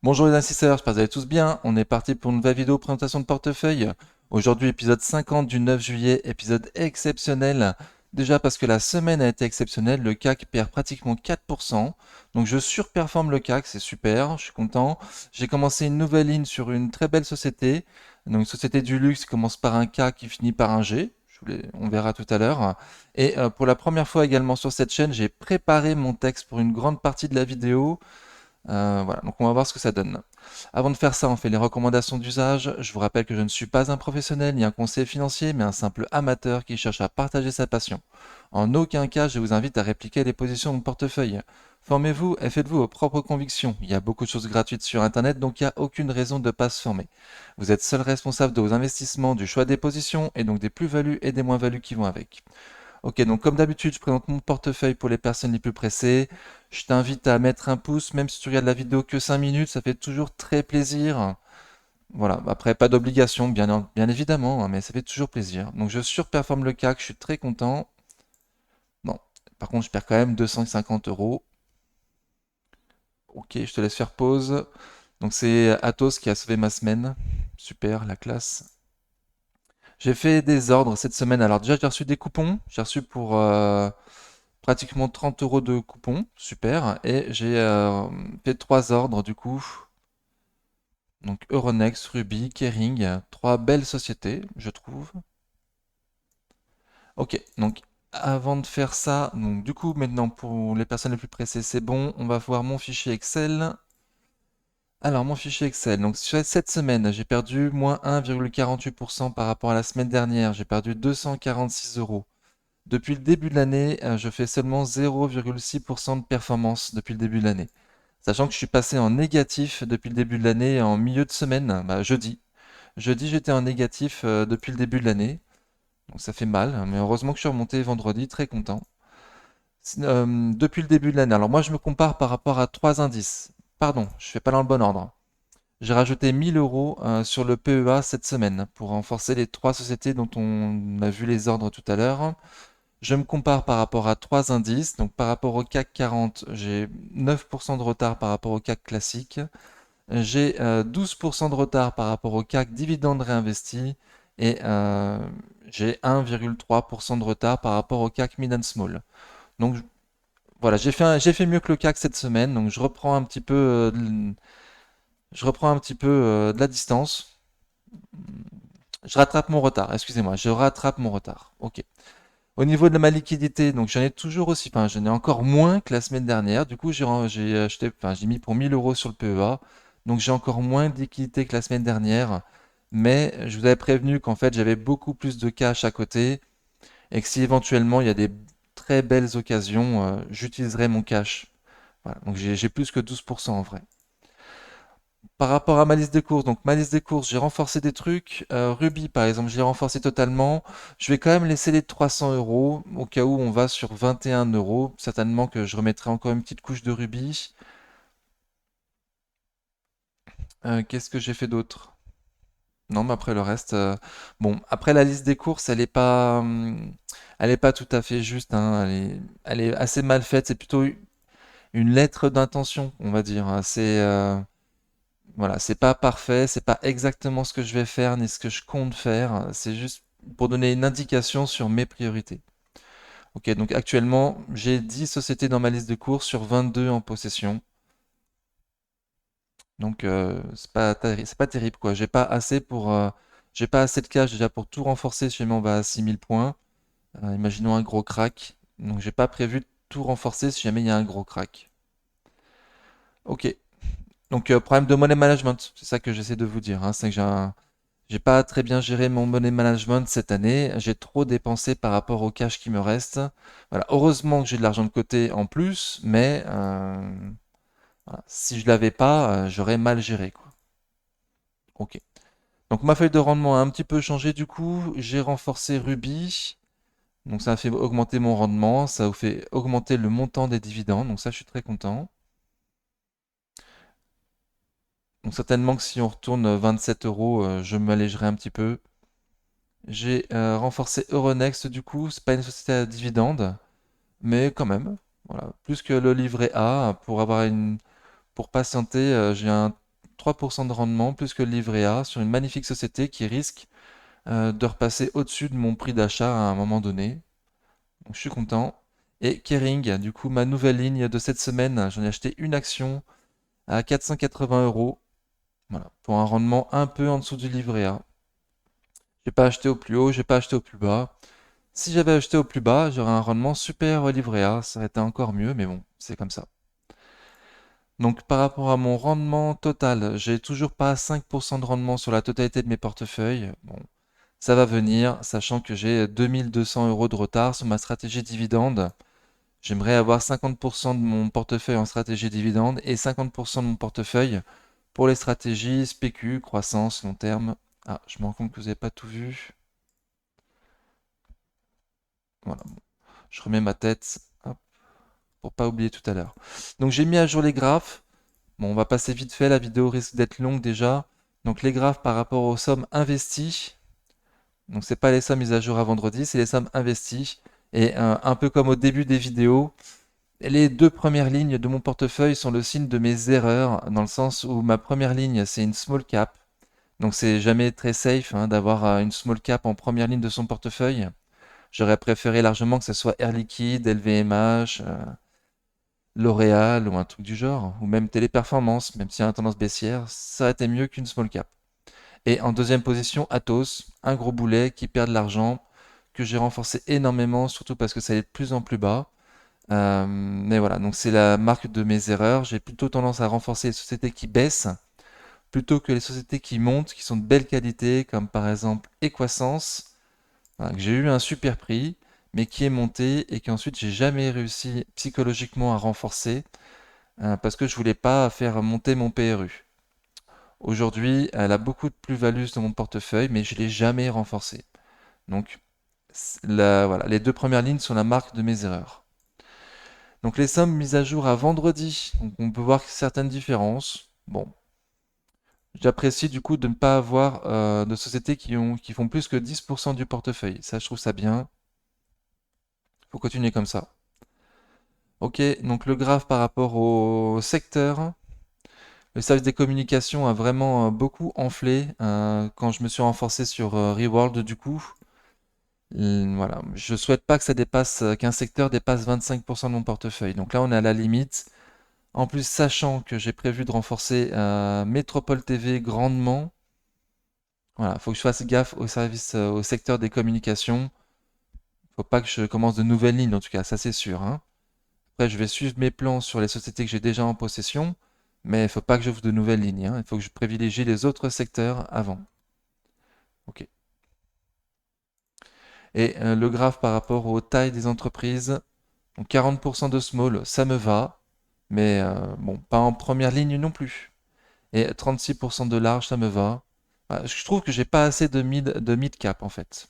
Bonjour les investisseurs, j'espère que vous allez tous bien. On est parti pour une nouvelle vidéo présentation de portefeuille. Aujourd'hui, épisode 50 du 9 juillet, épisode exceptionnel. Déjà parce que la semaine a été exceptionnelle, le CAC perd pratiquement 4%. Donc je surperforme le CAC, c'est super, je suis content. J'ai commencé une nouvelle ligne sur une très belle société. Donc une société du luxe qui commence par un K qui finit par un G. On verra tout à l'heure. Et pour la première fois également sur cette chaîne, j'ai préparé mon texte pour une grande partie de la vidéo. Voilà, donc on va voir ce que ça donne. Avant de faire ça, on fait les recommandations d'usage. Je vous rappelle que je ne suis pas un professionnel ni un conseiller financier, mais un simple amateur qui cherche à partager sa passion. En aucun cas, je vous invite à répliquer les positions de mon portefeuille. Formez-vous et faites-vous vos propres convictions. Il y a beaucoup de choses gratuites sur Internet, donc il n'y a aucune raison de ne pas se former. Vous êtes seul responsable de vos investissements, du choix des positions et donc des plus-values et des moins-values qui vont avec. Ok, donc comme d'habitude, je présente mon portefeuille pour les personnes les plus pressées. Je t'invite à mettre un pouce, même si tu regardes la vidéo que 5 minutes, ça fait toujours très plaisir. Voilà, après, pas d'obligation, bien évidemment, hein, mais ça fait toujours plaisir. Donc je surperforme le CAC, je suis très content. Bon, par contre, je perds quand même 250 euros. Ok, je te laisse faire pause. Donc c'est Athos qui a sauvé ma semaine. Super, la classe. J'ai fait des ordres cette semaine. Alors déjà, j'ai reçu des coupons. J'ai reçu pour pratiquement 30 euros de coupons, super. Et j'ai fait trois ordres du coup. Donc Euronext, Ruby, Kering, trois belles sociétés, je trouve. Ok, donc avant de faire ça, donc du coup maintenant pour les personnes les plus pressées, c'est bon. On va voir mon fichier Excel. Alors mon fichier Excel, donc sur cette semaine, j'ai perdu moins 1,48% par rapport à la semaine dernière. J'ai perdu 246 euros. Depuis le début de l'année, je fais seulement 0,6% de performance depuis le début de l'année. Sachant que je suis passé en négatif depuis le début de l'année en milieu de semaine, bah, jeudi. Jeudi, j'étais en négatif depuis le début de l'année. Donc ça fait mal, mais heureusement que je suis remonté vendredi, très content. Depuis le début de l'année, alors moi je me compare par rapport à trois indices. Pardon, je fais pas dans le bon ordre. J'ai rajouté 1000 euros sur le PEA cette semaine pour renforcer les trois sociétés dont on a vu les ordres tout à l'heure. Je me compare par rapport à trois indices. Donc par rapport au CAC 40, j'ai 9% de retard par rapport au CAC classique. J'ai 12% de retard par rapport au CAC dividende réinvesti et j'ai 1,3% de retard par rapport au CAC mid and small. Donc voilà, j'ai fait mieux que le CAC cette semaine, donc je reprends un petit peu de la distance. Je rattrape mon retard, excusez-moi, je rattrape mon retard. Ok. Au niveau de ma liquidité, donc j'en ai toujours aussi, enfin j'en ai encore moins que la semaine dernière. Du coup, j'ai acheté, enfin j'ai mis pour 1000 euros sur le PEA. Donc j'ai encore moins de liquidité que la semaine dernière. Mais je vous avais prévenu qu'en fait j'avais beaucoup plus de cash à côté et que si éventuellement il y a des très belles occasions, j'utiliserai mon cash. Voilà, donc j'ai plus que 12% en vrai. Par rapport à ma liste des courses, donc ma liste des courses, j'ai renforcé des trucs. Ruby, par exemple, je l'ai renforcé totalement. Je vais quand même laisser les 300 euros au cas où on va sur 21 euros. Certainement que je remettrai encore une petite couche de Ruby. Qu'est-ce que j'ai fait d'autre? Non, mais après le reste, bon, après la liste des courses, elle est pas tout à fait juste, hein. Elle est assez mal faite. C'est plutôt une lettre d'intention, on va dire, hein. Voilà, c'est pas parfait, c'est pas exactement ce que je vais faire ni ce que je compte faire, c'est juste pour donner une indication sur mes priorités. Ok, donc actuellement, j'ai 10 sociétés dans ma liste de courses sur 22 en possession. Donc c'est pas terrible quoi. J'ai pas assez de cash déjà pour tout renforcer si jamais on va à 6000 points. Imaginons un gros crack. Donc j'ai pas prévu de tout renforcer si jamais il y a un gros crack. Ok. Donc problème de money management, c'est ça que j'essaie de vous dire, hein. C'est que j'ai pas très bien géré mon money management cette année. J'ai trop dépensé par rapport au cash qui me reste. Voilà. Heureusement que j'ai de l'argent de côté en plus, mais voilà. Si je l'avais pas, j'aurais mal géré, quoi. Ok. Donc ma feuille de rendement a un petit peu changé du coup. J'ai renforcé Ruby. Donc ça a fait augmenter mon rendement. Ça a fait augmenter le montant des dividendes. Donc ça, je suis très content. Donc certainement que si on retourne 27 euros, je m'allégerai un petit peu. J'ai renforcé Euronext du coup, c'est pas une société à dividende, mais quand même, voilà, plus que le livret A pour patienter, j'ai un 3% de rendement, plus que le livret A, sur une magnifique société qui risque de repasser au-dessus de mon prix d'achat à un moment donné. Donc je suis content. Et Kering, du coup, ma nouvelle ligne de cette semaine, j'en ai acheté une action à 480 euros. Voilà, pour un rendement un peu en dessous du livret A. J'ai pas acheté au plus haut, j'ai pas acheté au plus bas. Si j'avais acheté au plus bas, j'aurais un rendement super au livret A, ça aurait été encore mieux, mais bon, c'est comme ça. Donc par rapport à mon rendement total, j'ai toujours pas 5% de rendement sur la totalité de mes portefeuilles. Bon, ça va venir, sachant que j'ai 2200 euros de retard sur ma stratégie dividende. J'aimerais avoir 50% de mon portefeuille en stratégie dividende et 50% de mon portefeuille pour les stratégies spécu, croissance, long terme. Ah, je me rends compte que vous n'avez pas tout vu. Voilà, bon. Je remets ma tête, hop, pour pas oublier tout à l'heure. Donc j'ai mis à jour les graphes. Bon, on va passer vite fait, la vidéo risque d'être longue déjà. Donc les graphes par rapport aux sommes investies. Donc c'est pas les sommes mises à jour à vendredi, c'est les sommes investies. Et un peu comme au début des vidéos, les deux premières lignes de mon portefeuille sont le signe de mes erreurs, dans le sens où ma première ligne, c'est une small cap. Donc c'est jamais très safe hein, d'avoir une small cap en première ligne de son portefeuille. J'aurais préféré largement que ce soit Air Liquide, LVMH, L'Oréal ou un truc du genre, ou même Téléperformance, même s'il y a une tendance baissière, ça aurait été mieux qu'une small cap. Et en deuxième position, Atos, un gros boulet qui perd de l'argent, que j'ai renforcé énormément, surtout parce que ça allait de plus en plus bas. Mais voilà, donc c'est la marque de mes erreurs. J'ai plutôt tendance à renforcer les sociétés qui baissent plutôt que les sociétés qui montent, qui sont de belle qualité, comme par exemple Equasens, voilà, que j'ai eu un super prix, mais qui est monté et qu'ensuite j'ai jamais réussi psychologiquement à renforcer parce que je voulais pas faire monter mon PRU. Aujourd'hui, elle a beaucoup de plus-value dans mon portefeuille, mais je l'ai jamais renforcée. Donc, voilà, les deux premières lignes sont la marque de mes erreurs. Donc les sommes mises à jour à vendredi, donc on peut voir certaines différences. Bon, j'apprécie du coup de ne pas avoir de sociétés qui font plus que 10% du portefeuille. Ça, je trouve ça bien. Faut continuer comme ça. Ok, donc le graphe par rapport au secteur. Le service des communications a vraiment beaucoup enflé quand je me suis renforcé sur Reworld du coup. Voilà, je souhaite pas que ça dépasse, qu'un secteur dépasse 25% de mon portefeuille. Donc là, on est à la limite. En plus, sachant que j'ai prévu de renforcer Métropole TV grandement, voilà, faut que je fasse gaffe au service, au secteur des communications. Faut pas que je commence de nouvelles lignes, en tout cas, ça c'est sûr, hein. Après, je vais suivre mes plans sur les sociétés que j'ai déjà en possession, mais il faut pas que j'ouvre de nouvelles lignes, hein. Il faut que je privilégie les autres secteurs avant. Ok. Et le graphe par rapport aux tailles des entreprises, donc 40% de small, ça me va, mais bon, pas en première ligne non plus. Et 36% de large, ça me va. Je trouve que j'ai pas assez de mid cap en fait.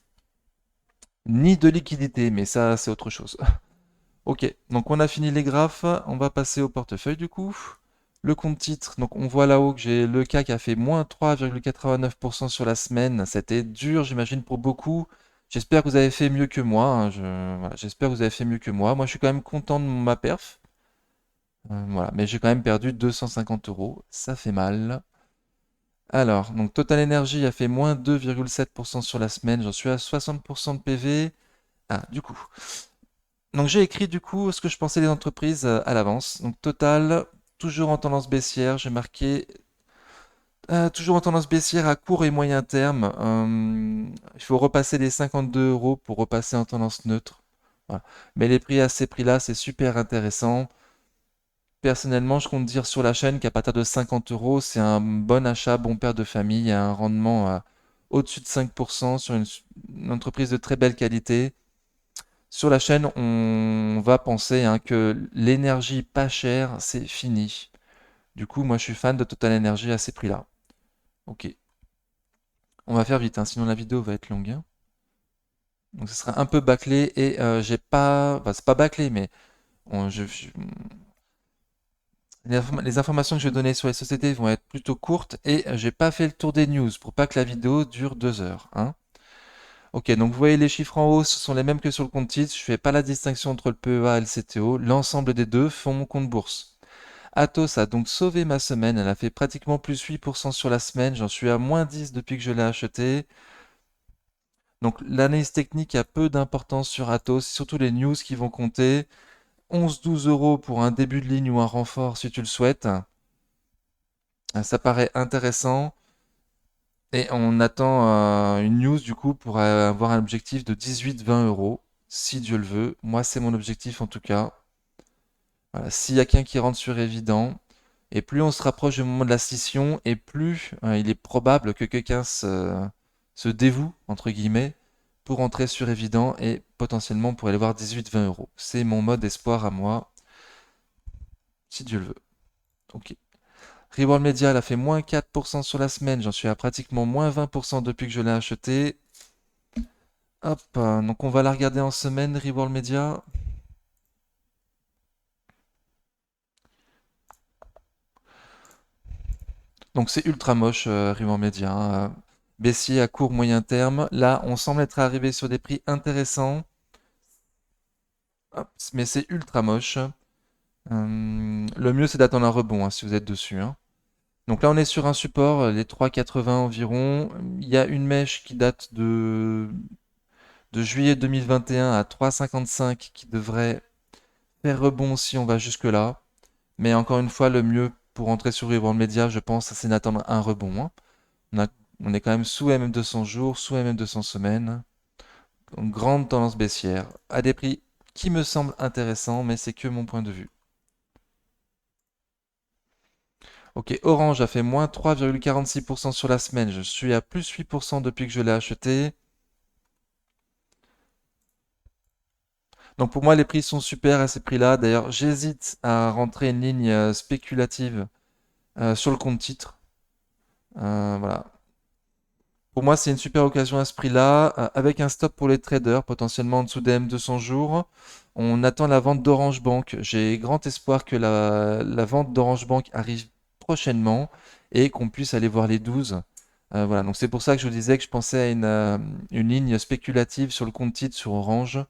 Ni de liquidité, mais ça c'est autre chose. Ok, donc on a fini les graphes, on va passer au portefeuille du coup. Le compte titre, donc on voit là-haut que j'ai le CAC a fait moins 3,89% sur la semaine. C'était dur, j'imagine, pour beaucoup. J'espère que vous avez fait mieux que moi, hein. Voilà, j'espère que vous avez fait mieux que moi. Moi, je suis quand même content de ma perf. Voilà, mais j'ai quand même perdu 250 euros. Ça fait mal. Alors, donc Total Energy a fait moins 2,7% sur la semaine. J'en suis à 60% de PV. Ah, du coup. Donc j'ai écrit du coup ce que je pensais des entreprises à l'avance. Donc Total, toujours en tendance baissière. J'ai marqué toujours en tendance baissière à court et moyen terme. Il faut repasser les 52 euros pour repasser en tendance neutre. Voilà. Mais les prix à ces prix-là, c'est super intéressant. Personnellement, je compte dire sur la chaîne qu'à partir de 50 euros, c'est un bon achat, bon père de famille, à un rendement au-dessus de 5% sur une entreprise de très belle qualité. Sur la chaîne, on va penser hein, que l'énergie pas chère, c'est fini. Du coup, moi, je suis fan de Total Energy à ces prix-là. Ok. On va faire vite, hein, sinon la vidéo va être longue, hein. Donc, ce sera un peu bâclé et j'ai pas. Enfin, c'est pas bâclé, mais les informations que je vais donner sur les sociétés vont être plutôt courtes et j'ai pas fait le tour des news pour pas que la vidéo dure 2 heures, hein. Ok, donc vous voyez les chiffres en haut, ce sont les mêmes que sur le compte titre. Je fais pas la distinction entre le PEA et le CTO. L'ensemble des deux font mon compte bourse. Atos a donc sauvé ma semaine. Elle a fait pratiquement plus 8% sur la semaine. J'en suis à moins 10 depuis que je l'ai acheté. Donc l'analyse technique a peu d'importance sur Atos, surtout les news qui vont compter. 11-12 euros pour un début de ligne ou un renfort si tu le souhaites. Ça paraît intéressant. Et on attend une news du coup pour avoir un objectif de 18-20 euros, si Dieu le veut. Moi, c'est mon objectif en tout cas. Voilà, s'il y a qu'un qui rentre sur évident, et plus on se rapproche du moment de la scission, et plus il est probable que quelqu'un se dévoue, entre guillemets, pour entrer sur évident et potentiellement pour aller voir 18-20 euros. C'est mon mode espoir à moi, si Dieu le veut. Ok. Reworld Media, elle a fait moins 4% sur la semaine. J'en suis à pratiquement moins 20% depuis que je l'ai acheté. Hop, donc on va la regarder en semaine, Reworld Media. Donc c'est ultra moche, Reworld Media, hein. Baissier à court moyen terme. Là, on semble être arrivé sur des prix intéressants. Hop, mais c'est ultra moche. Le mieux, c'est d'attendre un rebond hein, si vous êtes dessus, hein. Donc là, on est sur un support, les 3,80 environ. Il y a une mèche qui date de juillet 2021 à 3,55 qui devrait faire rebond si on va jusque-là. Mais encore une fois, le mieux pour entrer sur Reworld Media, je pense, c'est d'attendre un rebond, hein. On a- on est quand même sous MM200 jours, sous MM200 semaines. Donc, grande tendance baissière, à des prix qui me semblent intéressants, mais c'est que mon point de vue. Ok, Orange a fait moins 3,46% sur la semaine. Je suis à plus 8% depuis que je l'ai acheté. Donc pour moi, les prix sont super à ces prix-là. D'ailleurs, j'hésite à rentrer une ligne spéculative sur le compte titre. Voilà. Pour moi, c'est une super occasion à ce prix-là, avec un stop pour les traders, potentiellement en dessous des M200 jours. On attend la vente d'Orange Bank. J'ai grand espoir que la vente d'Orange Bank arrive prochainement et qu'on puisse aller voir les 12. Voilà, donc c'est pour ça que je vous disais que je pensais à une ligne spéculative sur le compte titre sur Orange.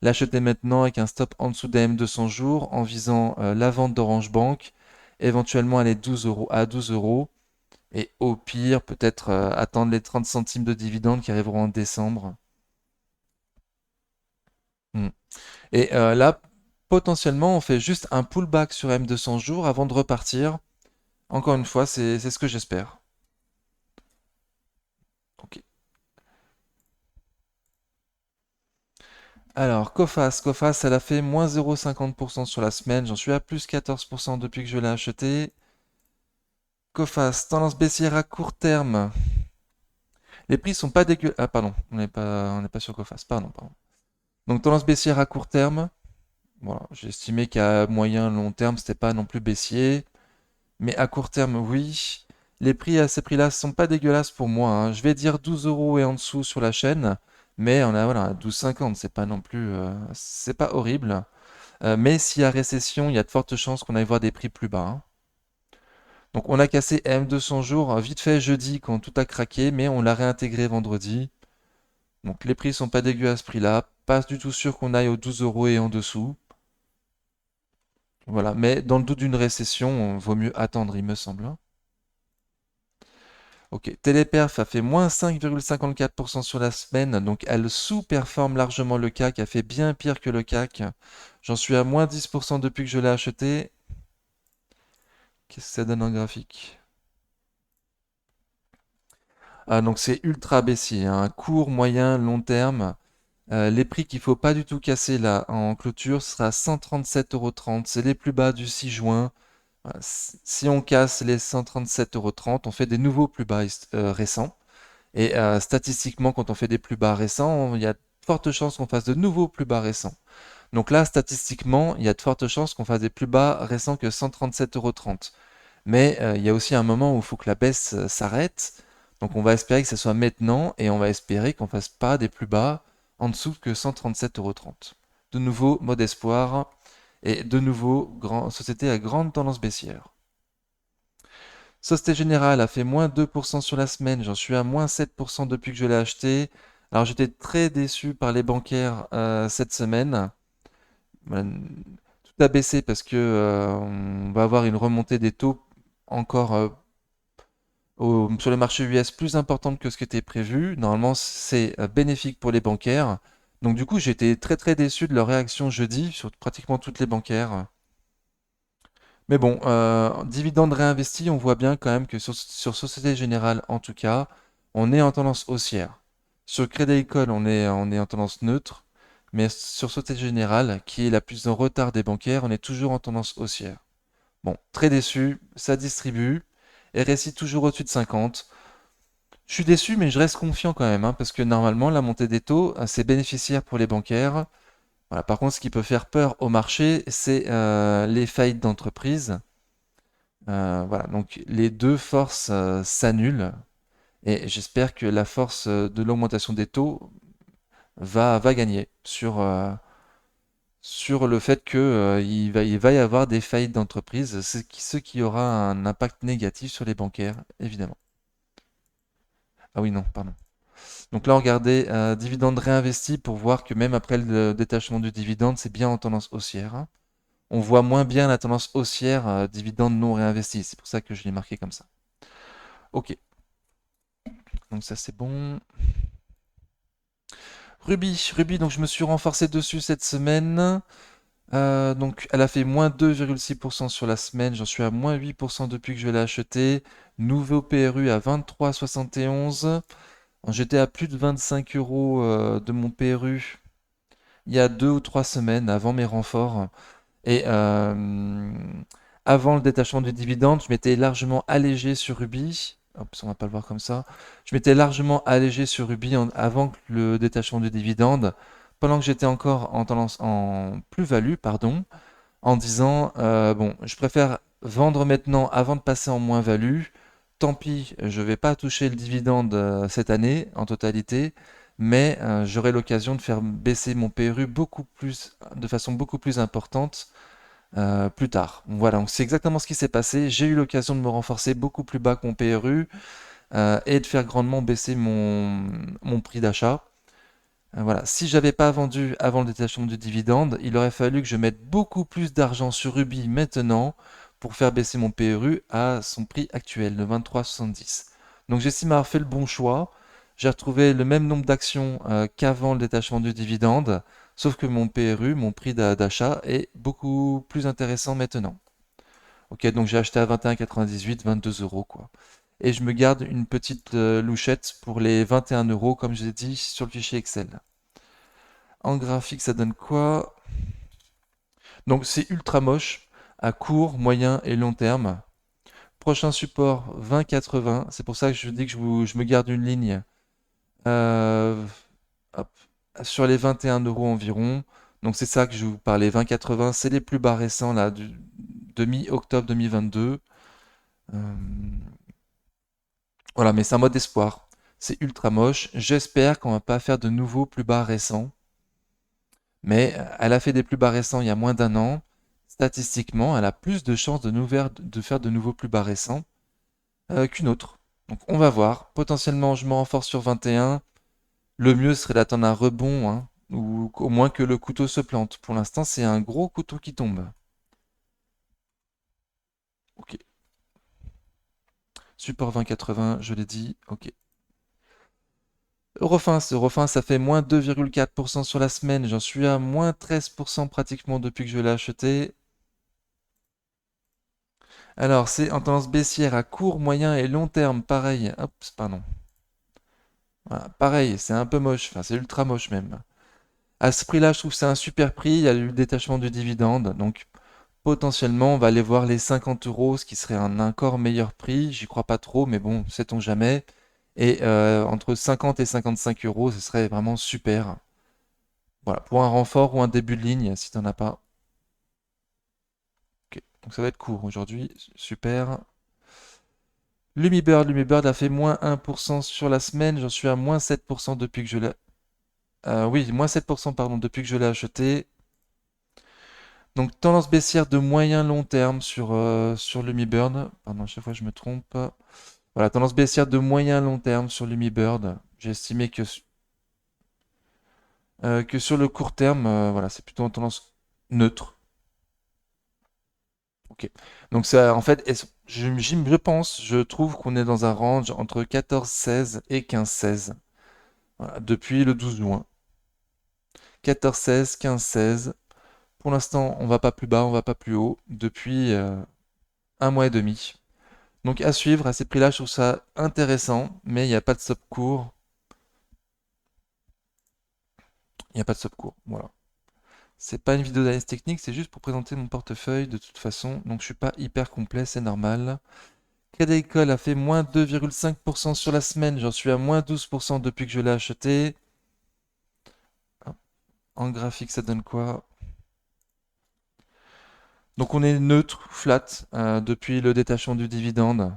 L'acheter maintenant avec un stop en dessous des M200 jours en visant la vente d'Orange Bank, éventuellement aller 12 euros à 12 euros. Et au pire, peut-être attendre les 30 centimes de dividendes qui arriveront en décembre. Hmm. Et là, potentiellement, on fait juste un pullback sur M200 jours avant de repartir. Encore une fois, c'est ce que j'espère. Ok. Alors, Coface, elle a fait moins 0,50% sur la semaine. J'en suis à plus 14% depuis que je l'ai acheté. Coface, tendance baissière à court terme. Les prix sont pas dégueu. Ah, pardon, on n'est pas sur Coface. Pardon. Donc, tendance baissière à court terme. Voilà, j'ai estimé qu'à moyen long terme, c'était pas non plus baissier, mais à court terme, oui. Les prix à ces prix-là sont pas dégueulasses pour moi, hein. Je vais dire 12 euros et en dessous sur la chaîne, mais on a voilà 12,50, c'est pas non plus, c'est pas horrible. Mais s'il y a récession, il y a de fortes chances qu'on aille voir des prix plus bas, hein. Donc on a cassé M200 jours vite fait jeudi quand tout a craqué, mais on l'a réintégré vendredi. Donc les prix sont pas dégueux à ce prix-là, pas du tout sûr qu'on aille aux 12 euros et en dessous. Voilà, mais dans le doute d'une récession, vaut mieux attendre, il me semble, hein. Ok, Téléperf a fait moins 5,54% sur la semaine, donc elle sous-performe largement le CAC, a fait bien pire que le CAC. J'en suis à moins 10% depuis que je l'ai acheté. Qu'est-ce que ça donne en graphique? Ah, donc c'est ultra baissier, hein, court, moyen, long terme. Les prix qu'il ne faut pas du tout casser là en clôture sera 137,30 €. C'est les plus bas du 6 juin. Voilà, si on casse les 137,30 €, on fait des nouveaux plus bas récents. Et statistiquement, quand on fait des plus bas récents, il y a de fortes chances qu'on fasse de nouveaux plus bas récents. Donc là, statistiquement, il y a de fortes chances qu'on fasse des plus bas récents que 137,30 €. Mais il y a aussi un moment où il faut que la baisse s'arrête. Donc on va espérer que ce soit maintenant et on va espérer qu'on ne fasse pas des plus bas en dessous que 137,30 €. De nouveau, mode espoir. Et de nouveau, société à grande tendance baissière. Société Générale a fait moins 2% sur la semaine, j'en suis à moins 7% depuis que je l'ai acheté. Alors j'étais très déçu par les bancaires cette semaine. Voilà, à baisser parce que on va avoir une remontée des taux encore sur le marché US plus importante que ce qui était prévu. Normalement, c'est bénéfique pour les bancaires. Donc du coup, j'étais très très déçu de leur réaction jeudi sur pratiquement toutes les bancaires. Mais bon, dividendes réinvestis, on voit bien quand même que sur Société Générale, en tout cas, on est en tendance haussière. Sur Crédit Agricole, on est en tendance neutre. Mais sur Société Générale, qui est la plus en retard des bancaires, on est toujours en tendance haussière. Bon, très déçu, ça distribue. RSI toujours au-dessus de 50. Je suis déçu, mais je reste confiant quand même, hein, parce que normalement, la montée des taux, c'est bénéficiaire pour les bancaires. Voilà, par contre, ce qui peut faire peur au marché, c'est les faillites d'entreprises. Voilà, donc les deux forces s'annulent et j'espère que la force de l'augmentation des taux va gagner sur le fait que, il va y avoir des faillites d'entreprises, ce qui aura un impact négatif sur les bancaires, évidemment. Ah oui, non, pardon. Donc là, regardez, dividende réinvesti pour voir que même après le détachement du dividende, c'est bien en tendance haussière, hein. On voit moins bien la tendance haussière, dividende non réinvesti. C'est pour ça que je l'ai marqué comme ça. Ok, donc ça c'est bon. Ruby, donc je me suis renforcé dessus cette semaine. Donc elle a fait moins 2,6% sur la semaine. J'en suis à moins 8% depuis que je l'ai acheté. Nouveau PRU à 23,71. J'étais à plus de 25 euros de mon PRU il y a 2 ou 3 semaines avant mes renforts. Et avant le détachement du dividende, je m'étais largement allégé sur Ruby. Hop, on va pas le voir comme ça. Je m'étais largement allégé sur Ruby avant que le détachement du dividende, pendant que j'étais encore en tendance en plus-value, pardon, en disant bon, je préfère vendre maintenant avant de passer en moins-value. Tant pis, je vais pas toucher le dividende cette année en totalité, mais j'aurai l'occasion de faire baisser mon PRU de façon beaucoup plus importante plus tard. Voilà, donc c'est exactement ce qui s'est passé. J'ai eu l'occasion de me renforcer beaucoup plus bas que mon PRU et de faire grandement baisser mon prix d'achat. Voilà, si j'avais pas vendu avant le détachement du dividende, il aurait fallu que je mette beaucoup plus d'argent sur Ruby maintenant pour faire baisser mon PRU à son prix actuel, le 23,70. Donc j'estime avoir fait le bon choix. J'ai retrouvé le même nombre d'actions qu'avant le détachement du dividende, sauf que mon PRU, mon prix d'achat, est beaucoup plus intéressant maintenant. Ok, donc j'ai acheté à 21,98, 22 euros quoi. Et je me garde une petite louchette pour les 21 euros, comme je l'ai dit sur le fichier Excel. En graphique, ça donne quoi? Donc c'est ultra moche à court, moyen et long terme. Prochain support 20,80. C'est pour ça que je dis que je me garde une ligne euh, hop, sur les 21 euros environ. Donc c'est ça que je vous parlais. 20,80, c'est les plus bas récents là, de mi-octobre 2022. Euh, voilà, mais c'est un mode d'espoir. C'est ultra moche. J'espère qu'on va pas faire de nouveaux plus bas récents. Mais elle a fait des plus bas récents il y a moins d'un an. Statistiquement, elle a plus de chances de faire de nouveaux plus bas récents qu'une autre. Donc on va voir. Potentiellement, je me renforce sur 21. Le mieux serait d'attendre un rebond, hein, ou au moins que le couteau se plante. Pour l'instant, c'est un gros couteau qui tombe. Ok. Support 20,80, je l'ai dit. Ok. Eurofins, ça fait moins 2,4% sur la semaine. J'en suis à moins 13% pratiquement depuis que je l'ai acheté. Alors, c'est en tendance baissière à court, moyen et long terme. Pareil. Hop, pardon. Voilà, pareil, c'est un peu moche. Enfin, c'est ultra moche même. À ce prix-là, je trouve que c'est un super prix. Il y a eu le détachement du dividende. Donc, potentiellement, on va aller voir les 50 euros, ce qui serait un encore meilleur prix. J'y crois pas trop, mais bon, sait-on jamais. Et entre 50 et 55 euros, ce serait vraiment super. Voilà, pour un renfort ou un début de ligne, si t'en as pas. Ok, donc ça va être court aujourd'hui. Super. Lumibird a fait moins 1% sur la semaine. J'en suis à moins 7% depuis que je l'ai. Oui, moins 7%, pardon, depuis que je l'ai acheté. Donc tendance baissière de moyen long terme sur Lumibird. Pardon, à chaque fois je me trompe. Voilà, tendance baissière de moyen long terme sur Lumibird. J'ai estimé que sur le court terme, voilà, c'est plutôt en tendance neutre. Ok. Donc ça, en fait, je pense, je trouve qu'on est dans un range entre 14,16 et 15,16. Voilà, depuis le 12 juin. 14,16, 15,16. Pour l'instant, on va pas plus bas, on va pas plus haut depuis un mois et demi. Donc à suivre, à ces prix-là, je trouve ça intéressant, mais il n'y a pas de stop court. Il n'y a pas de stop court. Voilà. C'est pas une vidéo d'analyse technique, c'est juste pour présenter mon portefeuille de toute façon. Donc je suis pas hyper complet, c'est normal. Crédit Agricole a fait moins 2,5% sur la semaine. J'en suis à moins 12% depuis que je l'ai acheté. En graphique, ça donne quoi? Donc on est neutre, flat, depuis le détachement du dividende.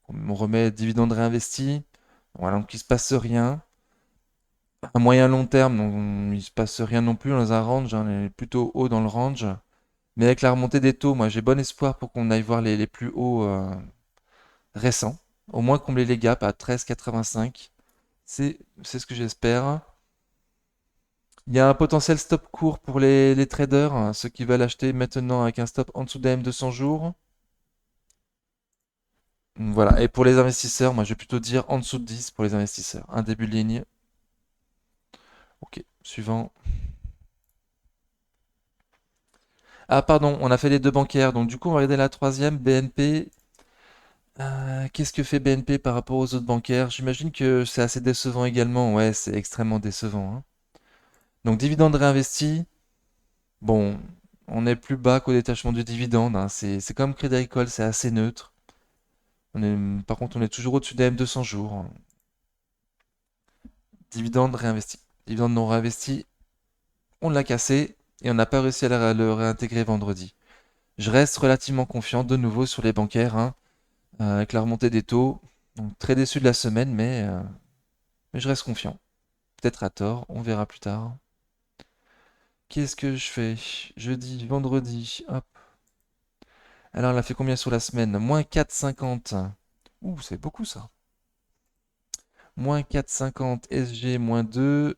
On remet dividende réinvesti. Voilà, donc il se passe rien. À moyen long terme, donc, il se passe rien non plus dans un range. On est plutôt haut dans le range. Mais avec la remontée des taux, moi j'ai bon espoir pour qu'on aille voir les plus hauts récents. Au moins combler les gaps à 13,85. C'est ce que j'espère. Il y a un potentiel stop court pour les traders, hein, ceux qui veulent acheter maintenant avec un stop en dessous des M200 jours. Voilà. Et pour les investisseurs, moi je vais plutôt dire en dessous de 10 pour les investisseurs. Un début de ligne. Ok, suivant. Ah pardon, on a fait les deux bancaires. Donc du coup, on va regarder la troisième, BNP. Qu'est-ce que fait BNP par rapport aux autres bancaires? J'imagine que c'est assez décevant également. Ouais, c'est extrêmement décevant, hein. Donc dividende réinvesti. Bon, on est plus bas qu'au détachement du dividende, hein. C'est comme Crédit Agricole, c'est assez neutre. Par contre, on est toujours au-dessus des M200 jours, hein. Dividende réinvesti. Dividende non réinvesti, on l'a cassé et on n'a pas réussi à le réintégrer vendredi. Je reste relativement confiant de nouveau sur les bancaires, hein, avec la remontée des taux. Donc très déçu de la semaine, mais je reste confiant. Peut-être à tort, on verra plus tard. Qu'est-ce que je fais? Jeudi, vendredi, hop. Alors, elle a fait combien sur la semaine? Moins 4,50. Ouh, c'est beaucoup ça. Moins 4,50, SG, moins 2,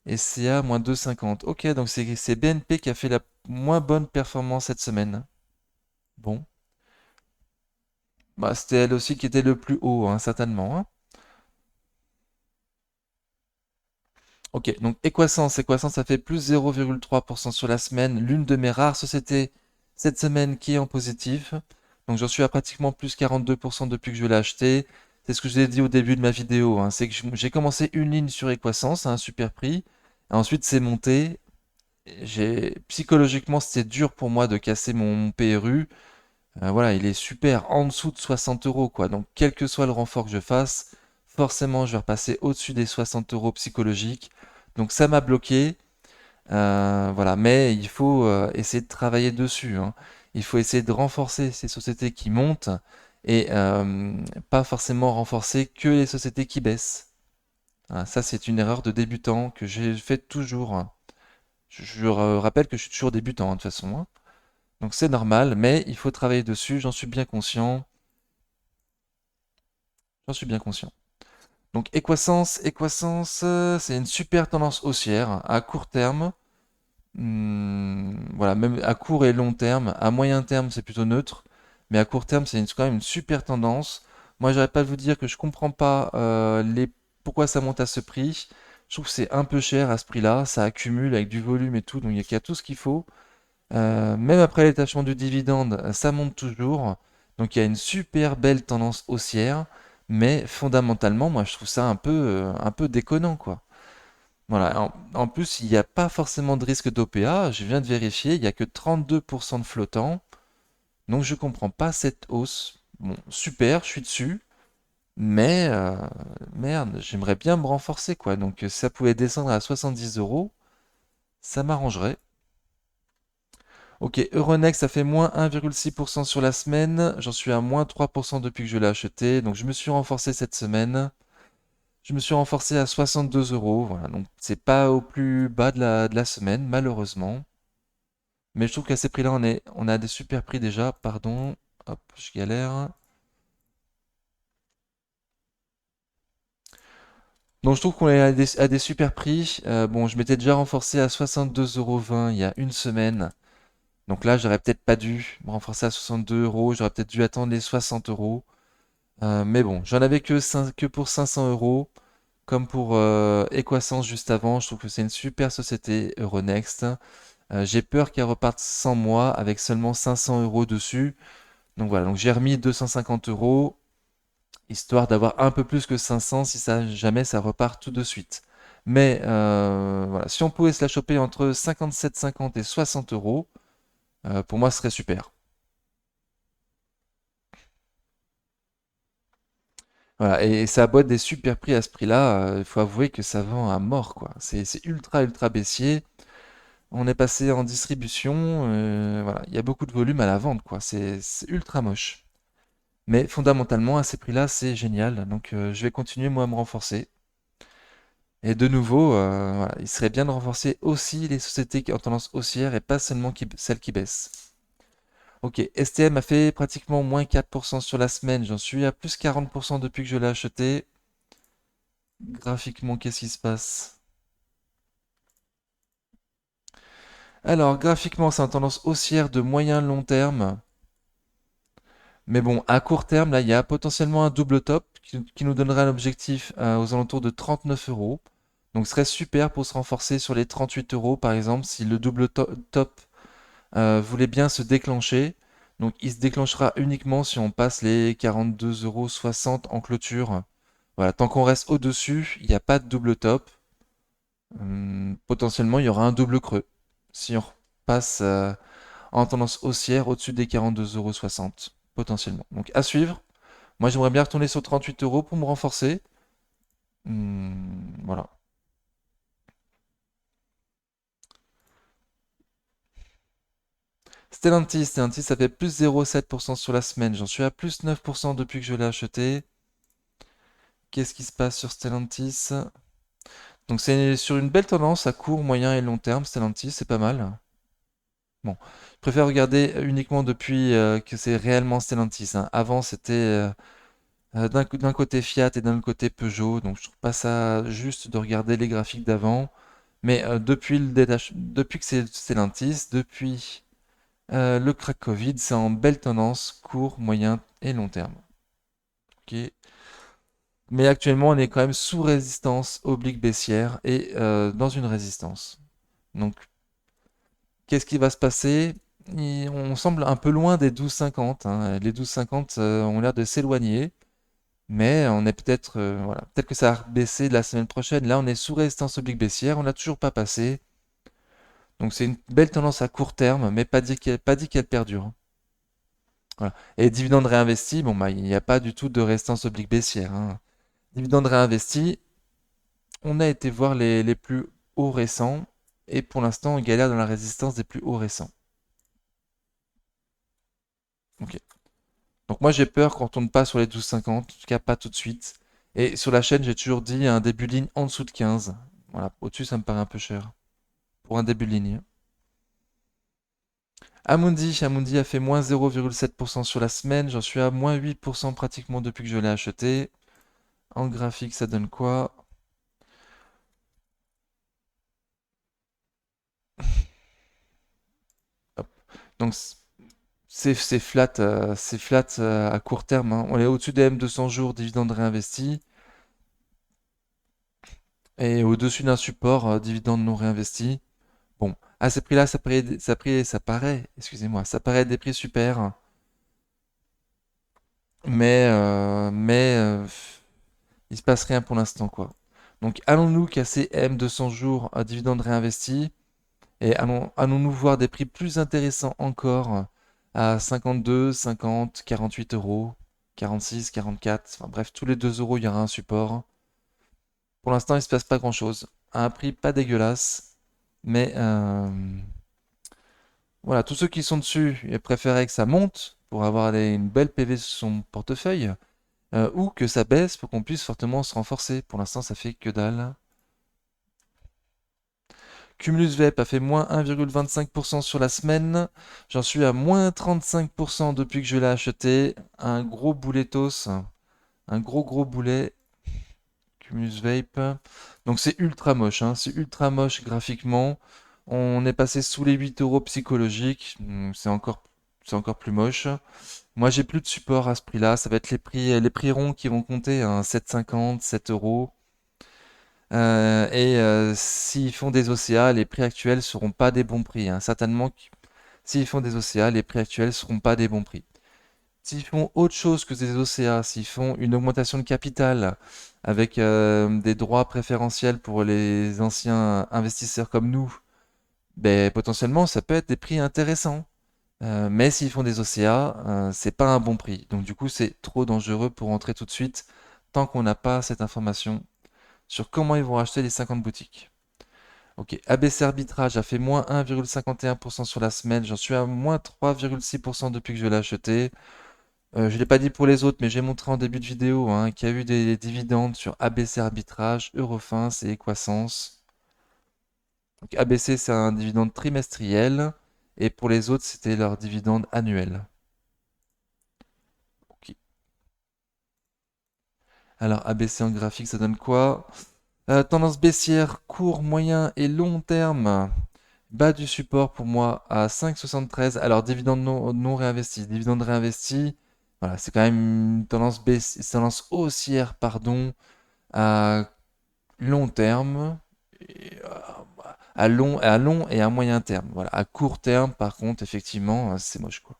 et CA, moins 2,50. Ok, donc c'est BNP qui a fait la moins bonne performance cette semaine. Bon. Bah, c'était elle aussi qui était le plus haut, hein, certainement, hein. Ok, donc Equasens, ça fait plus 0,3% sur la semaine, l'une de mes rares sociétés cette semaine qui est en positif. Donc j'en suis à pratiquement plus 42% depuis que je l'ai acheté. C'est ce que je vous ai dit au début de ma vidéo, hein, c'est que j'ai commencé une ligne sur Equasens à un super prix. Et ensuite c'est monté. Psychologiquement c'était dur pour moi de casser mon PRU. Voilà, il est super en dessous de 60 euros, quoi. Donc quel que soit le renfort que je fasse, forcément je vais repasser au-dessus des 60 euros psychologiques. Donc ça m'a bloqué. Voilà, mais il faut essayer de travailler dessus, hein. Il faut essayer de renforcer ces sociétés qui montent et pas forcément renforcer que les sociétés qui baissent. Ah, ça, c'est une erreur de débutant que j'ai fait toujours, hein. Je rappelle que je suis toujours débutant, hein, de toute façon, hein. Donc c'est normal, mais il faut travailler dessus, j'en suis bien conscient. J'en suis bien conscient. Donc Equasens, c'est une super tendance haussière à court terme. Voilà, même à court et long terme. À moyen terme, c'est plutôt neutre. Mais à court terme, quand même une super tendance. Moi, j'arrête pas de vous dire que je comprends pas pourquoi ça monte à ce prix. Je trouve que c'est un peu cher à ce prix-là. Ça accumule avec du volume et tout. Donc, il y a tout ce qu'il faut. Même après le détachement du dividende, ça monte toujours. Donc, il y a une super belle tendance haussière. Mais fondamentalement, moi, je trouve ça un peu déconnant, quoi. Voilà. En plus, il n'y a pas forcément de risque d'OPA. Je viens de vérifier, il n'y a que 32% de flottant. Donc je comprends pas cette hausse. Bon, super, je suis dessus. Mais merde, j'aimerais bien me renforcer, quoi. Donc si ça pouvait descendre à 70 euros, ça m'arrangerait. Ok, Euronext, ça fait moins 1,6% sur la semaine. J'en suis à moins 3% depuis que je l'ai acheté. Donc je me suis renforcé cette semaine. Je me suis renforcé à 62 euros. Voilà, donc c'est pas au plus bas de la semaine, malheureusement. Mais je trouve qu'à ces prix-là, on a des super prix déjà. Pardon. Hop, je galère. Donc je trouve qu'on est à des super prix. Bon, je m'étais déjà renforcé à 62,20 € il y a une semaine. Donc là, j'aurais peut-être pas dû me renforcer à 62 euros, j'aurais peut-être dû attendre les 60 euros. Mais bon, j'en avais que pour 500 euros, comme pour Equasens juste avant. Je trouve que c'est une super société Euronext. J'ai peur qu'elle reparte sans moi avec seulement 500 euros dessus. Donc voilà, donc j'ai remis 250 euros, histoire d'avoir un peu plus que 500 si ça jamais ça repart tout de suite. Mais voilà, si on pouvait se la choper entre 57,50 et 60 euros, pour moi ce serait super. Voilà, et ça a beau être des super prix à ce prix-là, il faut avouer que ça vend à mort, quoi. C'est ultra, ultra baissier. On est passé en distribution, voilà, il y a beaucoup de volume à la vente, quoi. C'est ultra moche. Mais fondamentalement, à ces prix-là, c'est génial. Donc, je vais continuer, moi, à me renforcer. Et de nouveau, voilà, il serait bien de renforcer aussi les sociétés qui ont tendance haussière et pas seulement celles qui baissent. Ok, STM a fait pratiquement moins 4% sur la semaine. J'en suis à plus 40% depuis que je l'ai acheté. Graphiquement, qu'est-ce qui se passe? Alors, graphiquement, c'est une tendance haussière de moyen long terme. Mais bon, à court terme, là, il y a potentiellement un double top qui nous donnera un objectif aux alentours de 39 euros. Donc, ce serait super pour se renforcer sur les 38 euros, par exemple, si le double top voulait bien se déclencher. Donc, il se déclenchera uniquement si on passe les 42,60 € en clôture. Voilà, tant qu'on reste au-dessus, il n'y a pas de double top. Potentiellement, il y aura un double creux. Si on passe en tendance haussière au-dessus des 42,60 € potentiellement. Donc à suivre. Moi, j'aimerais bien retourner sur 38 euros pour me renforcer. Voilà. Stellantis, ça fait plus 0,7% sur la semaine. J'en suis à plus 9% depuis que je l'ai acheté. Qu'est-ce qui se passe sur Stellantis? Donc c'est sur une belle tendance à court, moyen et long terme. Stellantis, c'est pas mal. Bon, je préfère regarder uniquement depuis que c'est réellement Stellantis, hein. Avant, c'était d'un côté Fiat et d'un côté Peugeot. Donc je trouve pas ça juste de regarder les graphiques d'avant. Mais depuis que c'est Stellantis, depuis le crack Covid, c'est en belle tendance, court, moyen et long terme. Ok. Mais actuellement, on est quand même sous résistance oblique baissière et dans une résistance. Donc, qu'est-ce qui va se passer? On semble un peu loin des 12,50, hein. Les 12,50 ont l'air de s'éloigner, mais on est peut-être, voilà, peut-être que ça va baisser la semaine prochaine. Là, on est sous résistance oblique baissière, on l'a toujours pas passé. Donc c'est une belle tendance à court terme, mais pas dit qu'elle perdure, hein. Voilà. Et dividende réinvesti, bon bah il n'y a pas du tout de résistance oblique baissière, hein. Dividende réinvesti, on a été voir les plus hauts récents, et pour l'instant on galère dans la résistance des plus hauts récents. Ok. Donc moi j'ai peur qu'on tourne pas sur les 12,50, en tout cas pas tout de suite. Et sur la chaîne j'ai toujours dit un début de ligne en dessous de 15. Voilà, au-dessus ça me paraît un peu cher pour un début de ligne. Amundi a fait moins 0,7% sur la semaine. J'en suis à moins 8% pratiquement depuis que je l'ai acheté. En graphique, ça donne quoi? Hop. Donc c'est flat à court terme, hein. On est au-dessus des M200 jours, dividende réinvesti, et au-dessus d'un support, dividende non réinvesti. Bon, à ces prix-là, excusez-moi, ça paraît des prix super, mais il se passe rien pour l'instant, quoi. Donc allons-nous casser M200 jours à dividende réinvesti et allons-nous voir des prix plus intéressants encore à 52, 50, 48 euros, 46, 44, enfin bref, tous les 2 euros, il y aura un support. Pour l'instant, il ne se passe pas grand-chose. À un prix pas dégueulasse, mais voilà, tous ceux qui sont dessus, ils préféraient que ça monte pour avoir une belle PV sur son portefeuille, ou que ça baisse pour qu'on puisse fortement se renforcer. Pour l'instant, ça fait que dalle. Cumulus VEP a fait moins 1,25% sur la semaine. J'en suis à moins 35% depuis que je l'ai acheté. Un gros bouletos, un gros boulet. Cumulus Vape. Donc c'est ultra moche, hein. C'est ultra moche graphiquement. On est passé sous les 8 euros psychologiques. C'est encore plus moche. Moi, j'ai plus de support à ce prix-là. Ça va être les prix ronds qui vont compter, hein, 7,50, 7 euros. S'ils font des OCA, les prix actuels seront pas des bons prix, hein. Certainement, s'ils font des OCA, les prix actuels seront pas des bons prix. S'ils font autre chose que des OCA, s'ils font une augmentation de capital avec des droits préférentiels pour les anciens investisseurs comme nous, ben, potentiellement, ça peut être des prix intéressants. Mais s'ils font des OCA, c'est pas un bon prix. Donc du coup, c'est trop dangereux pour entrer tout de suite tant qu'on n'a pas cette information sur comment ils vont racheter les 50 boutiques. Ok, ABC Arbitrage a fait moins 1,51% sur la semaine. J'en suis à moins 3,6% depuis que je l'ai acheté. Je ne l'ai pas dit pour les autres, mais j'ai montré en début de vidéo, hein, qu'il y a eu des dividendes sur ABC Arbitrage, Eurofins et Equasens. Donc ABC, c'est un dividende trimestriel, et pour les autres, c'était leur dividende annuel. Ok. Alors ABC en graphique, ça donne quoi? Tendance baissière, court, moyen et long terme. Bas du support pour moi à 5,73. Alors dividende non réinvesti, dividende réinvesti. Voilà, c'est quand même une tendance haussière, pardon, à long terme, et, à long et à moyen terme. Voilà, à court terme, par contre, effectivement, c'est moche, quoi.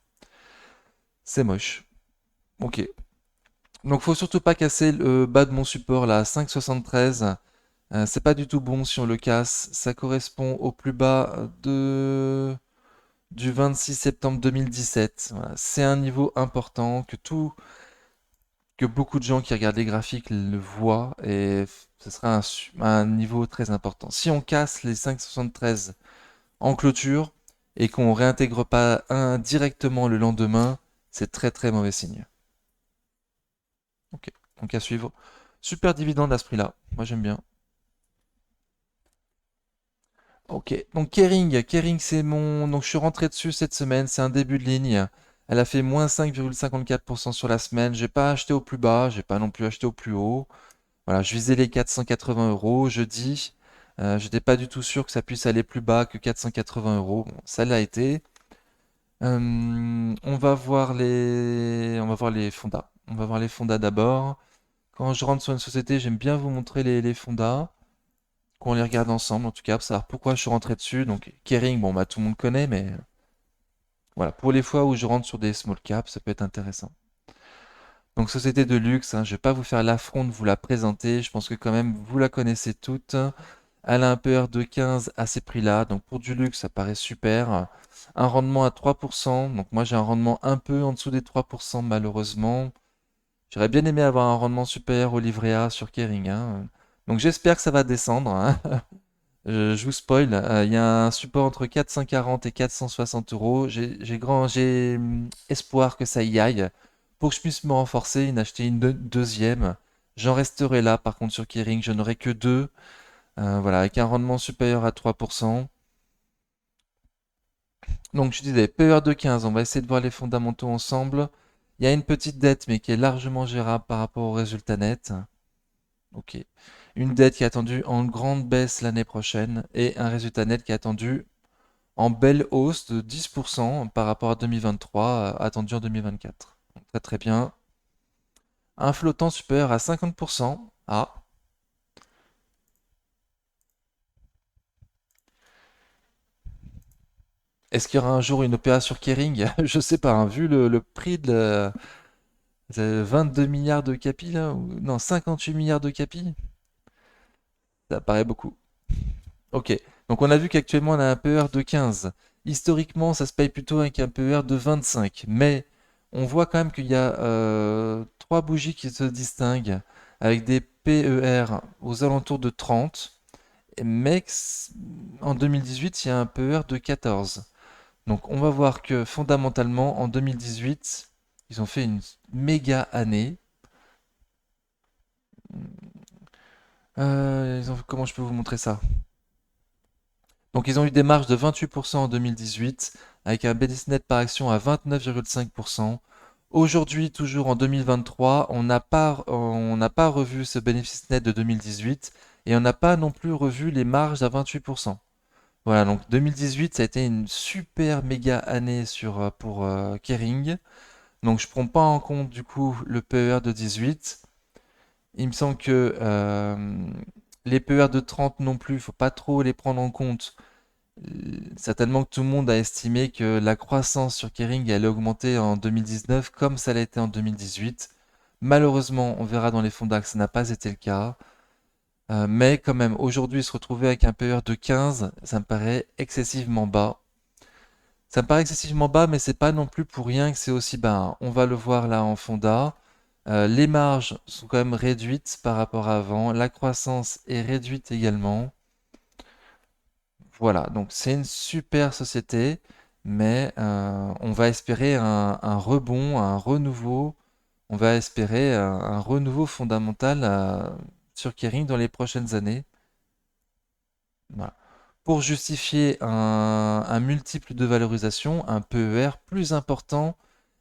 C'est moche. Ok. Donc, faut surtout pas casser le bas de mon support là, à 5,73. C'est pas du tout bon si on le casse. Ça correspond au plus bas du 26 septembre 2017. Voilà. C'est un niveau important que beaucoup de gens qui regardent les graphiques le voient, et ce sera un niveau très important. Si on casse les 5,73 en clôture et qu'on réintègre pas directement le lendemain, c'est très très mauvais signe. Ok, donc à suivre. Super dividende à ce prix-là. Moi j'aime bien. Ok, donc Kering c'est mon. Donc je suis rentré dessus cette semaine, c'est un début de ligne. Elle a fait moins 5,54% sur la semaine. J'ai pas acheté au plus bas, j'ai pas non plus acheté au plus haut. Voilà, je visais les 480 euros jeudi. Je n'étais pas du tout sûr que ça puisse aller plus bas que 480 euros. Bon, ça l'a été. On va voir les fondas. On va voir les fondas d'abord. Quand je rentre sur une société, j'aime bien vous montrer les fondas, qu'on les regarde ensemble, en tout cas, pour savoir pourquoi je suis rentré dessus. Donc, Kering, bon, bah, tout le monde connaît, mais voilà, pour les fois où je rentre sur des small caps, ça peut être intéressant. Donc, société de luxe, hein, je vais pas vous faire l'affront de vous la présenter. Je pense que quand même, vous la connaissez toutes. Elle a un PR de 15 à ces prix-là. Donc, pour du luxe, ça paraît super. Un rendement à 3%. Donc, moi, j'ai un rendement un peu en dessous des 3%, malheureusement. J'aurais bien aimé avoir un rendement supérieur au livret A sur Kering, hein. Donc, j'espère que ça va descendre, hein. Je vous spoil, il y a un support entre 440 et 460 euros. J'ai espoir que ça y aille pour que je puisse me renforcer et en acheter une deuxième. J'en resterai là, par contre, sur Kering, je n'aurai que deux. Voilà, avec un rendement supérieur à 3%. Donc, je disais, PER de 15, on va essayer de voir les fondamentaux ensemble. Il y a une petite dette, mais qui est largement gérable par rapport au résultat net. Ok. Une dette qui est attendue en grande baisse l'année prochaine et un résultat net qui est attendu en belle hausse de 10% par rapport à 2023, attendu en 2024. Donc, très très bien. Un flottant supérieur à 50%. Ah, est-ce qu'il y aura un jour une OPA sur Kering? Je sais pas, hein, vu le prix de 22 milliards de capi là, non, 58 milliards de capi, ça paraît beaucoup. Ok, donc on a vu qu'actuellement on a un PER de 15. Historiquement, ça se paye plutôt avec un PER de 25, mais on voit quand même qu'il y a trois bougies qui se distinguent avec des PER aux alentours de 30, mais en 2018, il y a un PER de 14. Donc on va voir que fondamentalement, en 2018, ils ont fait une méga année. Comment je peux vous montrer ça? Donc ils ont eu des marges de 28% en 2018, avec un bénéfice net par action à 29,5%. Aujourd'hui, toujours en 2023, on n'a pas revu ce bénéfice net de 2018 et on n'a pas non plus revu les marges à 28%. Voilà, donc 2018, ça a été une super méga année pour Kering. Donc je prends pas en compte du coup le PER de 18. Il me semble que les PER de 30 non plus, faut pas trop les prendre en compte. Certainement que tout le monde a estimé que la croissance sur Kering allait augmenter en 2019 comme ça l'a été en 2018. Malheureusement, on verra dans les fonds DAX, ça n'a pas été le cas. Mais quand même, aujourd'hui, se retrouver avec un PER de 15, ça me paraît excessivement bas. Ça me paraît excessivement bas, mais c'est pas non plus pour rien que c'est aussi bas, hein. On va le voir là en fonda. Les marges sont quand même réduites par rapport à avant. La croissance est réduite également. Voilà, donc c'est une super société, mais on va espérer un rebond, un renouveau. On va espérer un renouveau fondamental sur Kering dans les prochaines années. Voilà. Pour justifier un multiple de valorisation, un PER plus important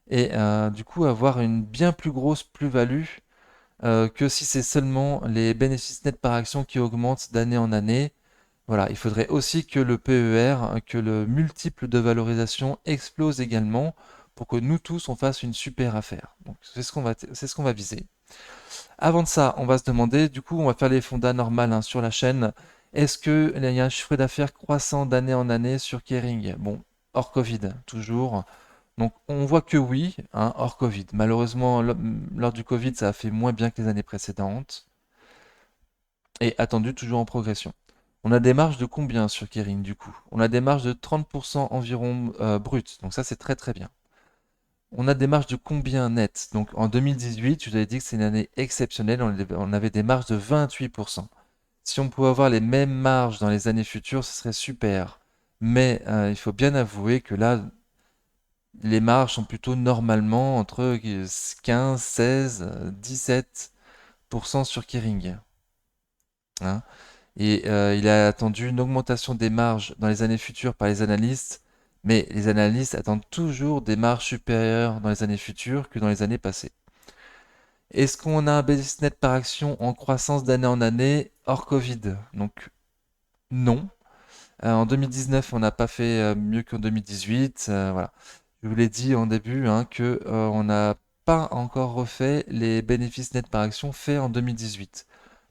et du coup avoir une bien plus grosse plus-value que si c'est seulement les bénéfices nets par action qui augmentent d'année en année. Voilà, il faudrait aussi que le PER, que le multiple de valorisation explose également pour que nous tous on fasse une super affaire. Donc c'est ce qu'on va viser. Avant de ça, on va se demander, du coup, on va faire les fondas normales hein, sur la chaîne. Est-ce qu'il y a un chiffre d'affaires croissant d'année en année sur Kering? Bon, hors Covid, toujours. Donc on voit que oui, hein, hors Covid. Malheureusement, lors du Covid, ça a fait moins bien que les années précédentes. Et attendu toujours en progression. On a des marges de combien sur Kering du coup? On a des marges de 30% environ brut. Donc ça c'est très très bien. On a des marges de combien net? Donc en 2018, je vous avais dit que c'est une année exceptionnelle, on avait des marges de 28%. Si on pouvait avoir les mêmes marges dans les années futures, ce serait super. Mais il faut bien avouer que là, les marges sont plutôt normalement entre 15, 16, 17% sur Kering, hein. Et il a attendu une augmentation des marges dans les années futures par les analystes, mais les analystes attendent toujours des marges supérieures dans les années futures que dans les années passées. Est-ce qu'on a un bénéfice net par action en croissance d'année en année hors Covid? Donc non. En 2019, on n'a pas fait mieux qu'en 2018. Voilà. Je vous l'ai dit en début hein, que on n'a pas encore refait les bénéfices nets par action faits en 2018.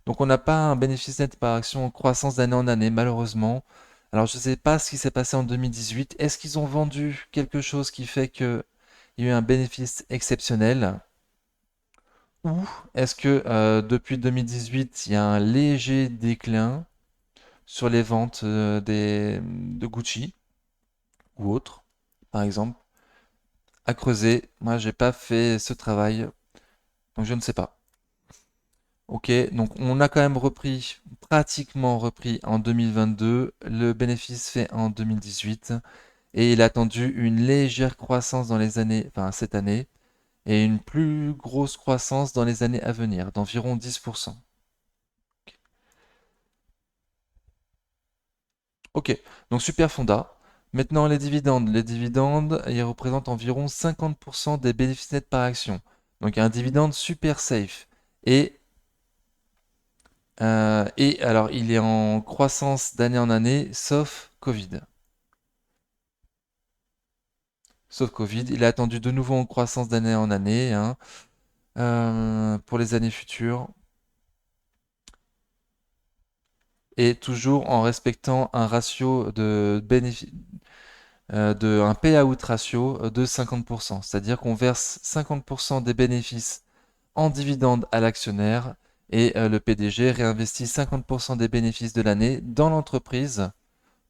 Donc on n'a pas un bénéfice net par action en croissance d'année en année, malheureusement. Alors je ne sais pas ce qui s'est passé en 2018. Est-ce qu'ils ont vendu quelque chose qui fait qu'il y a eu un bénéfice exceptionnel? Ou est-ce que depuis 2018, il y a un léger déclin sur les ventes de Gucci ou autres, par exemple? À creuser. Moi, j'ai pas fait ce travail, donc je ne sais pas. Ok, donc on a quand même repris, pratiquement repris en 2022, le bénéfice fait en 2018, et il a attendu une légère croissance dans les années, enfin cette année, et une plus grosse croissance dans les années à venir, d'environ 10%. Ok, donc super fonda. Maintenant les dividendes. Les dividendes, ils représentent environ 50% des bénéfices nets par action. Donc un dividende super safe. Et et alors, il est en croissance d'année en année, sauf Covid. Sauf Covid, il est attendu de nouveau en croissance d'année en année, hein, pour les années futures. Et toujours en respectant un ratio de bénéfice, un payout ratio de 50%. C'est-à-dire qu'on verse 50% des bénéfices en dividende à l'actionnaire et le PDG réinvestit 50% des bénéfices de l'année dans l'entreprise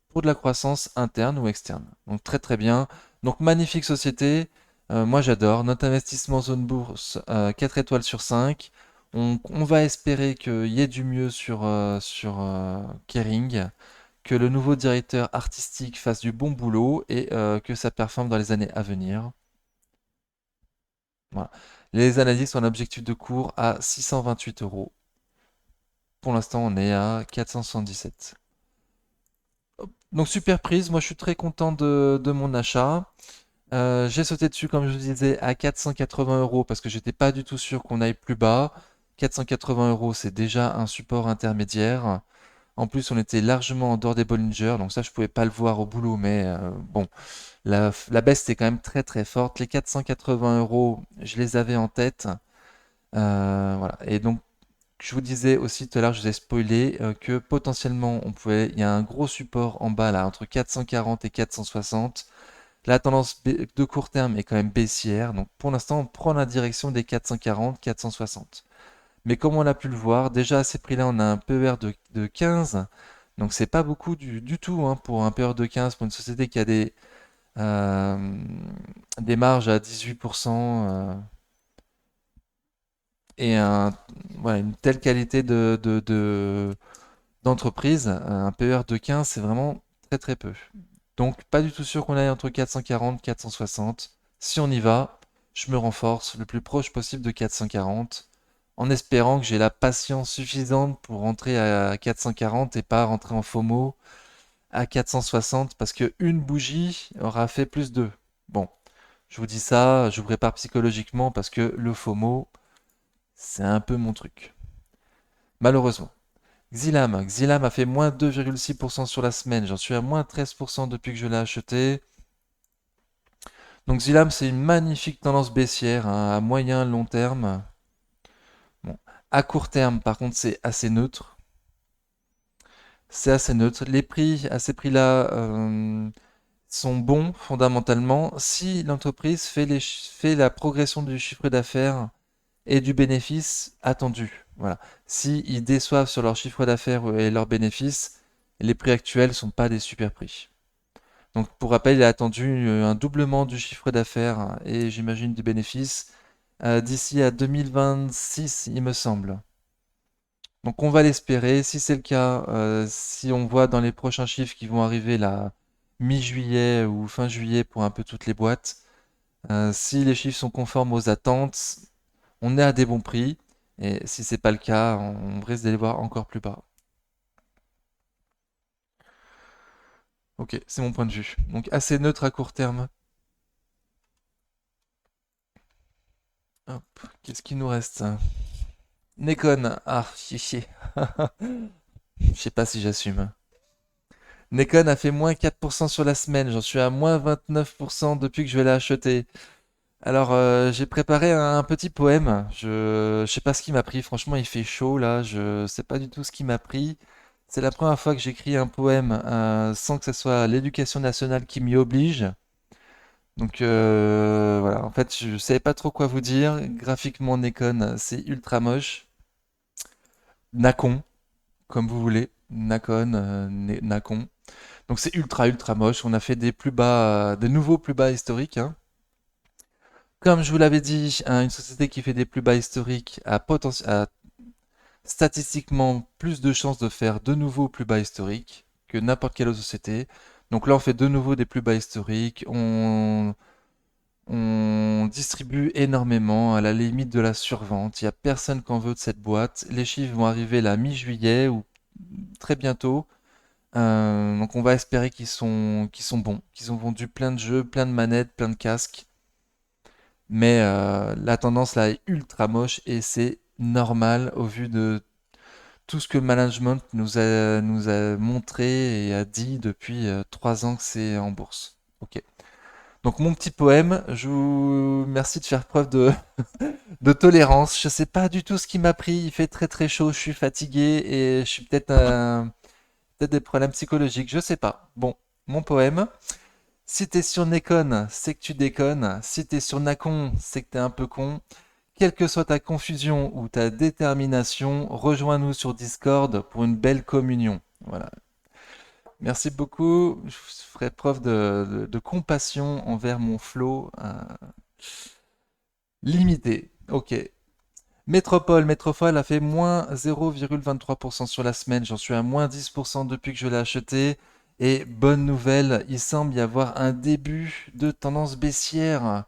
pour de la croissance interne ou externe. Donc très très bien. Donc magnifique société. Moi j'adore. Notre investissement zone bourse, 4 étoiles sur 5. On va espérer qu'il y ait du mieux sur Kering, que le nouveau directeur artistique fasse du bon boulot et que ça performe dans les années à venir. Voilà. Les analystes ont un objectif de cours à 628 euros. Pour l'instant, on est à 477. Donc super prise, moi je suis très content de mon achat. J'ai sauté dessus, comme je vous disais, à 480 euros parce que j'étais pas du tout sûr qu'on aille plus bas. 480 euros, c'est déjà un support intermédiaire. En plus, on était largement en dehors des Bollinger, donc ça, je pouvais pas le voir au boulot, mais bon, la baisse était quand même très très forte. Les 480 euros, je les avais en tête. Voilà. Et donc, je vous disais aussi tout à l'heure, je vous ai spoilé que potentiellement, il y a un gros support en bas là, entre 440 et 460. La tendance de court terme est quand même baissière, donc pour l'instant, on prend la direction des 440, 460. Mais comme on a pu le voir, déjà à ces prix-là, on a un PER de 15, donc c'est pas beaucoup du tout hein, pour un PER de 15 pour une société qui a euh, des marges à 18%, et voilà, une telle qualité d'entreprise, un PER de 15, c'est vraiment très très peu. Donc pas du tout sûr qu'on aille entre 440 et 460. Si on y va, je me renforce le plus proche possible de 440, en espérant que j'ai la patience suffisante pour rentrer à 440 et pas rentrer en FOMO à 460 parce que une bougie aura fait plus de. Bon, je vous dis ça, je vous prépare psychologiquement parce que le FOMO, c'est un peu mon truc. Malheureusement. Xilam a fait moins 2,6% sur la semaine. J'en suis à moins 13% depuis que je l'ai acheté. Donc Xilam, c'est une magnifique tendance baissière hein, à moyen long terme. Bon. À court terme, par contre, c'est assez neutre. C'est assez neutre. Les prix à ces prix-là sont bons fondamentalement si l'entreprise fait la progression du chiffre d'affaires et du bénéfice attendu. Voilà. Si ils déçoivent sur leur chiffre d'affaires et leurs bénéfices, les prix actuels sont pas des super prix. Donc pour rappel, il a attendu un doublement du chiffre d'affaires et j'imagine du bénéfice d'ici à 2026, il me semble. Donc on va l'espérer. Si c'est le cas, si on voit dans les prochains chiffres qui vont arriver la mi-juillet ou fin juillet pour un peu toutes les boîtes, si les chiffres sont conformes aux attentes, on est à des bons prix. Et si c'est pas le cas, on risque d'aller voir encore plus bas. Ok, c'est mon point de vue. Donc assez neutre à court terme. Hop, qu'est-ce qu'il nous reste? Nekon. Ah, chichi. Je sais pas si j'assume. Nekon a fait moins 4% sur la semaine. J'en suis à moins 29% depuis que je l'ai acheté. Alors, j'ai préparé un petit poème. Je sais pas ce qui m'a pris. Franchement, il fait chaud là. Je sais pas du tout ce qui m'a pris. C'est la première fois que j'écris un poème sans que ce soit l'éducation nationale qui m'y oblige. Donc voilà, en fait, je savais pas trop quoi vous dire. Graphiquement, Nekon, c'est ultra moche. Nacon, comme vous voulez. Nacon, Nacon. Donc c'est ultra ultra moche. On a fait des plus bas, des nouveaux plus bas historiques, hein. Comme je vous l'avais dit, hein, une société qui fait des plus bas historiques a statistiquement plus de chances de faire de nouveaux plus bas historiques que n'importe quelle autre société. Donc là, on fait de nouveau des plus bas historiques. On distribue énormément à la limite de la survente. Il n'y a personne qui en veut de cette boîte. Les chiffres vont arriver la mi-juillet ou très bientôt. Donc on va espérer qu'ils sont bons, qu'ils ont vendu plein de jeux, plein de manettes, plein de casques. Mais la tendance là est ultra moche et c'est normal au vu de tout ce que le management nous a montré et a dit depuis 3 ans que c'est en bourse. Ok. Donc mon petit poème, je vous merci de faire preuve de tolérance. Je sais pas du tout ce qui m'a pris. Il fait très très chaud, je suis fatigué et je suis peut-être des problèmes psychologiques. Je sais pas. Bon, mon poème. Si t'es sur Nekon, c'est que tu déconnes. Si t'es sur Nacon, c'est que t'es un peu con. Quelle que soit ta confusion ou ta détermination, rejoins-nous sur Discord pour une belle communion. Voilà. Merci beaucoup. Je ferai preuve de compassion envers mon flow limité. Ok. Métropole a fait moins 0,23% sur la semaine. J'en suis à moins 10% depuis que je l'ai acheté. Et bonne nouvelle, il semble y avoir un début de tendance baissière.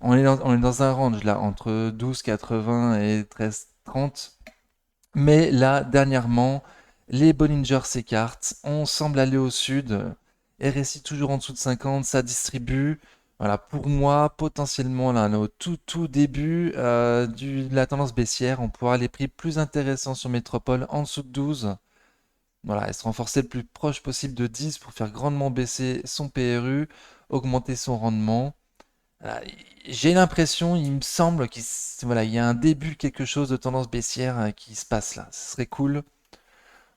On est dans un range là, entre 12,80 et 13,30. Mais là, dernièrement, les Bollinger s'écartent. On semble aller au sud. RSI toujours en dessous de 50, ça distribue. Voilà, pour moi, potentiellement, là, on est au tout début de la tendance baissière. On pourra les prix plus intéressants sur Métropole en dessous de 12. Voilà, et se renforcer le plus proche possible de 10 pour faire grandement baisser son PRU, augmenter son rendement. Voilà, j'ai l'impression, il me semble voilà, il y a un début de quelque chose de tendance baissière qui se passe là. Ce serait cool.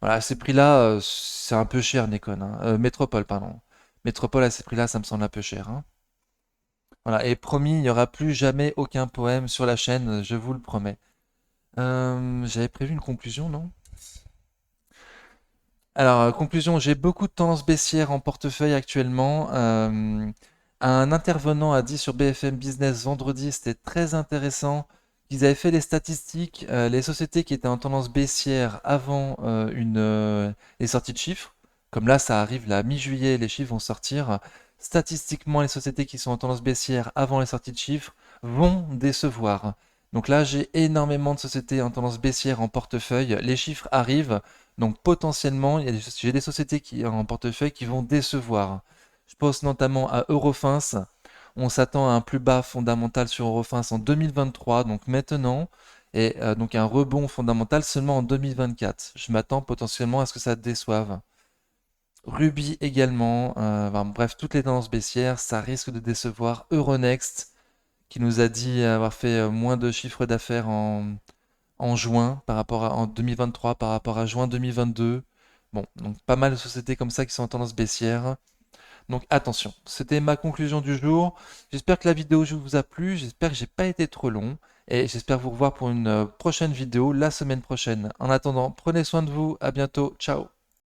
Voilà, à ces prix-là, c'est un peu cher, Nikon, hein. Métropole, pardon. Métropole à ces prix-là, ça me semble un peu cher, hein. Voilà, et promis, il n'y aura plus jamais aucun poème sur la chaîne, je vous le promets. J'avais prévu une conclusion, non? Alors, conclusion, j'ai beaucoup de tendances baissières en portefeuille actuellement. Un intervenant a dit sur BFM Business vendredi, c'était très intéressant, qu'ils avaient fait les statistiques, les sociétés qui étaient en tendance baissière avant les sorties de chiffres. Comme là, ça arrive là, mi-juillet, les chiffres vont sortir. Statistiquement, les sociétés qui sont en tendance baissière avant les sorties de chiffres vont décevoir. Donc là, j'ai énormément de sociétés en tendance baissière en portefeuille. Les chiffres arrivent. Donc potentiellement, j'ai des sociétés en portefeuille qui vont décevoir. Je pense notamment à Eurofins. On s'attend à un plus bas fondamental sur Eurofins en 2023, donc maintenant, et donc un rebond fondamental seulement en 2024. Je m'attends potentiellement à ce que ça déçoive. Ruby également, enfin, bref, toutes les tendances baissières, ça risque de décevoir. Euronext, qui nous a dit avoir fait moins de chiffre d'affaires en juin en 2023 par rapport à juin 2022. Bon, donc pas mal de sociétés comme ça qui sont en tendance baissière. Donc attention, c'était ma conclusion du jour. J'espère que la vidéo vous a plu, j'espère que j'ai pas été trop long et j'espère vous revoir pour une prochaine vidéo la semaine prochaine. En attendant, prenez soin de vous, à bientôt, ciao.